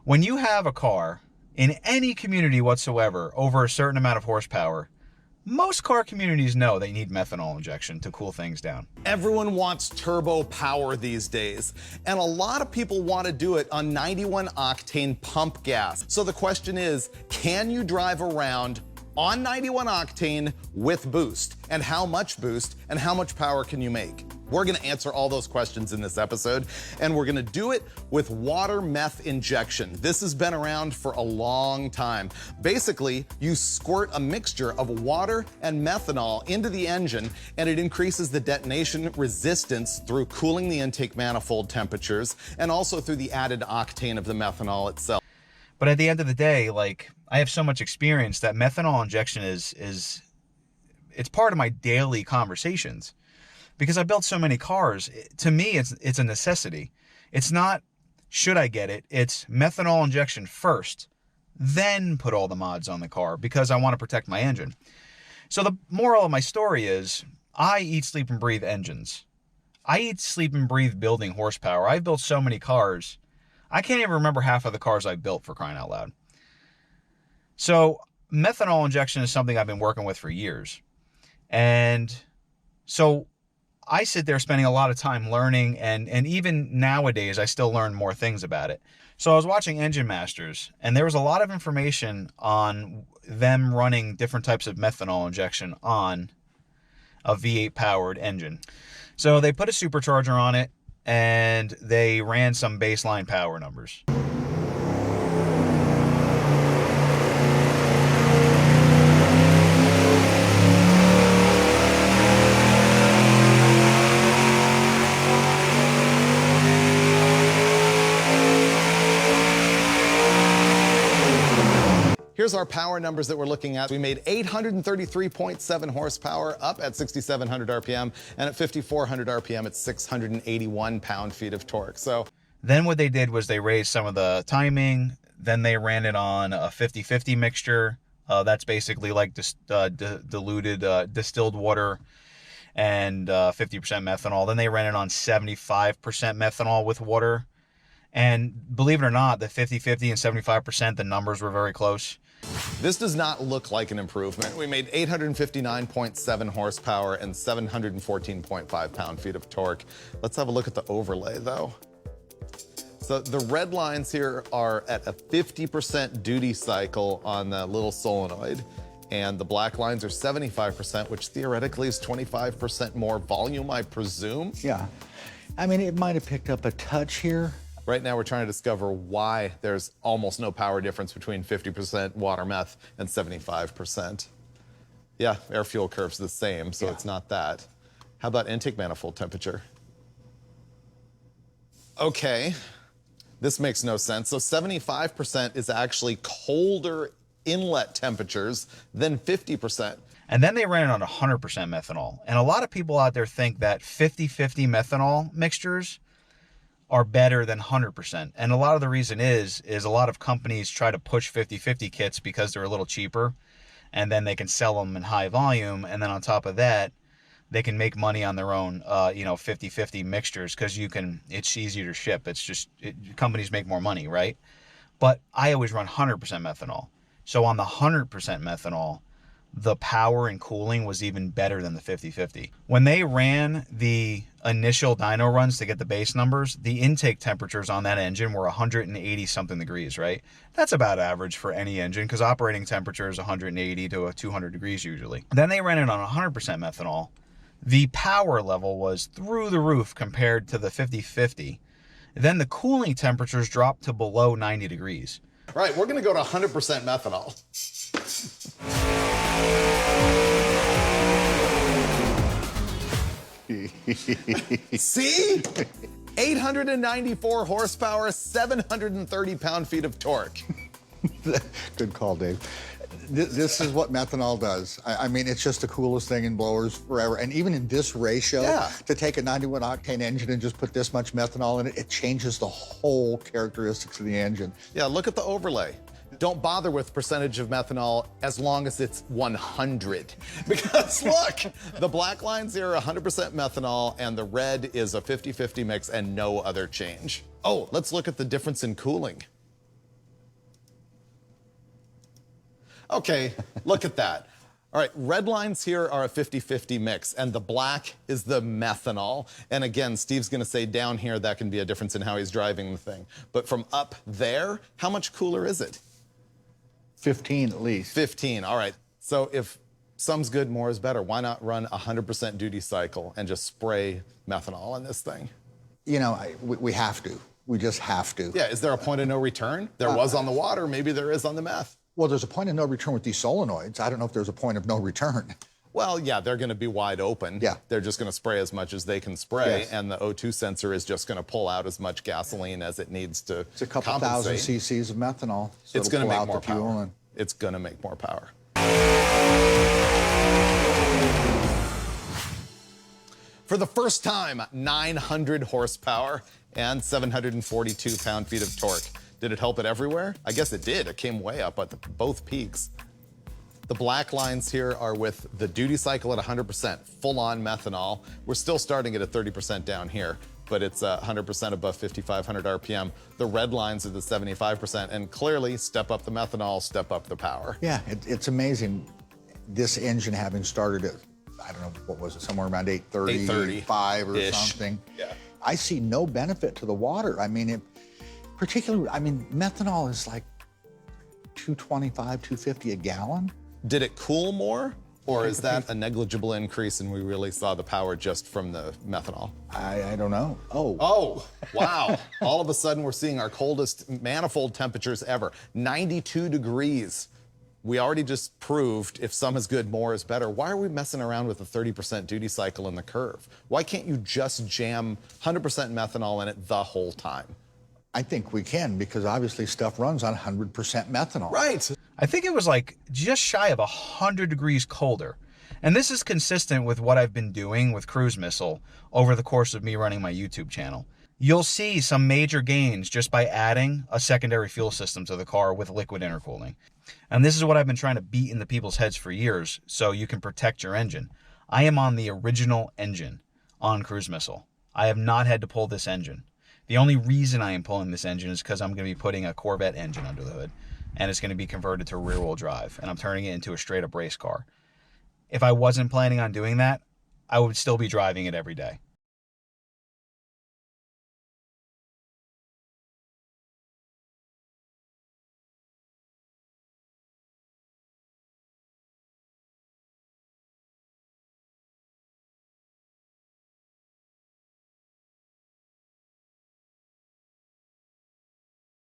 When you have a car in any community whatsoever over a certain amount of horsepower, most car communities know they need methanol injection to cool things down. Everyone wants turbo power these days, and a lot of people want to do it on 91 octane pump gas. So the question is, can you drive around on 91 octane with boost? And how much boost and how much power can you make? We're gonna answer all those questions in this episode, and we're gonna do it with water meth injection. This has been around for a long time. Basically, you squirt a mixture of water and methanol into the engine, and it increases the detonation resistance through cooling the intake manifold temperatures, and also through the added octane of the methanol itself. But at the end of the day, like, I have so much experience that methanol injection is it's part of my daily conversations. Because I built so many cars, to me, it's a necessity. It's not, should I get it? It's methanol injection first, then put all the mods on the car because I want to protect my engine. So the moral of my story is, I eat, sleep, and breathe engines. I eat, sleep, and breathe building horsepower. I've built so many cars, I can't even remember half of the cars I've built, for crying out loud. So methanol injection is something I've been working with for years. And so I sit there spending a lot of time learning, and even nowadays I still learn more things about it. So I was watching Engine Masters, and there was a lot of information on them running different types of methanol injection on a V8 powered engine. So they put a supercharger on it, and they ran some baseline power numbers. Here's our power numbers that we're looking at. We made 833.7 horsepower up at 6,700 RPM, and at 5,400 RPM, it's 681 pound-feet of torque. So then what they did was they raised some of the timing. Then they ran it on a 50-50 mixture. That's basically like diluted distilled water and 50% methanol. Then they ran it on 75% methanol with water. And believe it or not, the 50-50 and 75%, the numbers were very close. This does not look like an improvement. We made 859.7 horsepower and 714.5 pound-feet of torque. Let's have a look at the overlay, though. So the red lines here are at a 50% duty cycle on the little solenoid, and the black lines are 75%, which theoretically is 25% more volume, I presume. Yeah. I mean, it might have picked up a touch here. Right now, we're trying to discover why there's almost no power difference between 50% water meth and 75%. Yeah, air fuel curve's the same, so it's not that. How about intake manifold temperature? Okay, this makes no sense. So 75% is actually colder inlet temperatures than 50%. And then they ran it on 100% methanol. And a lot of people out there think that 50-50 methanol mixtures are better than 100%. And a lot of the reason is a lot of companies try to push 50-50 kits because they're a little cheaper, and then they can sell them in high volume. And then on top of that, they can make money on their own, 50-50 mixtures because it's easier to ship. It's just, companies make more money, right? But I always run 100% methanol. So on the 100% methanol, the power and cooling was even better than the 50-50. When they ran the initial dyno runs to get the base numbers, the intake temperatures on that engine were 180 something degrees, right? That's about average for any engine because operating temperature is 180 to 200 degrees usually. Then they ran it on 100% methanol. The power level was through the roof compared to the 50-50. Then the cooling temperatures dropped to below 90 degrees. Right, we're gonna go to 100% methanol. See? 894 horsepower, 730 pound-feet of torque. Good call, Dave. This is what methanol does. I mean, it's just the coolest thing in blowers forever. And even in this ratio, to take a 91 octane engine and just put this much methanol in it, it changes the whole characteristics of the engine. Yeah, look at the overlay. Don't bother with percentage of methanol as long as it's 100. Because look, the black lines here are 100% methanol, and the red is a 50-50 mix and no other change. Oh, let's look at the difference in cooling. Okay, look at that. All right, red lines here are a 50-50 mix, and the black is the methanol. And again, Steve's gonna say down here that can be a difference in how he's driving the thing. But from up there, how much cooler is it? 15 at least. 15, all right. So if some's good, more is better. Why not run 100% duty cycle and just spray methanol on this thing? You know, we have to. We just have to. Yeah, is there a point of no return? There was on the water, maybe there is on the meth. Well, there's a point of no return with these solenoids. I don't know if there's a point of no return. Well, yeah, they're going to be wide open. Yeah. They're just going to spray as much as they can spray, Yes. and the O2 sensor is just going to pull out as much gasoline as it needs to It's a couple compensate. thousand cc's of methanol. So It's it'll going to pull make out more the fuel power. and- It's going to make more power. For the first time, 900 horsepower and 742 pound-feet of torque. Did it help it everywhere? I guess it did. It came way up at both peaks. The black lines here are with the duty cycle at 100%, full-on methanol. We're still starting at a 30% down here, but it's 100% above 5,500 RPM. The red lines are the 75%, and clearly, step up the methanol, step up the power. Yeah, it's amazing. This engine having started at, I don't know, what was it, somewhere around 835 or Ish. something. Yeah. I see no benefit to the water. I mean, particularly, methanol is like 225, 250 a gallon. Did it cool more, or is that a negligible increase and we really saw the power just from the methanol? I don't know. Oh, wow. All of a sudden, we're seeing our coldest manifold temperatures ever, 92 degrees. We already just proved if some is good, more is better. Why are we messing around with a 30% duty cycle in the curve? Why can't you just jam 100% methanol in it the whole time? I think we can, because obviously stuff runs on 100% methanol. Right. I think it was like just shy of 100 degrees colder. And this is consistent with what I've been doing with Cruze Missile over the course of me running my YouTube channel. You'll see some major gains just by adding a secondary fuel system to the car with liquid intercooling. And this is what I've been trying to beat into people's heads for years, so you can protect your engine. I am on the original engine on Cruze Missile. I have not had to pull this engine. The only reason I am pulling this engine is because I'm going to be putting a Corvette engine under the hood, and it's going to be converted to rear-wheel drive, and I'm turning it into a straight-up race car. If I wasn't planning on doing that, I would still be driving it every day.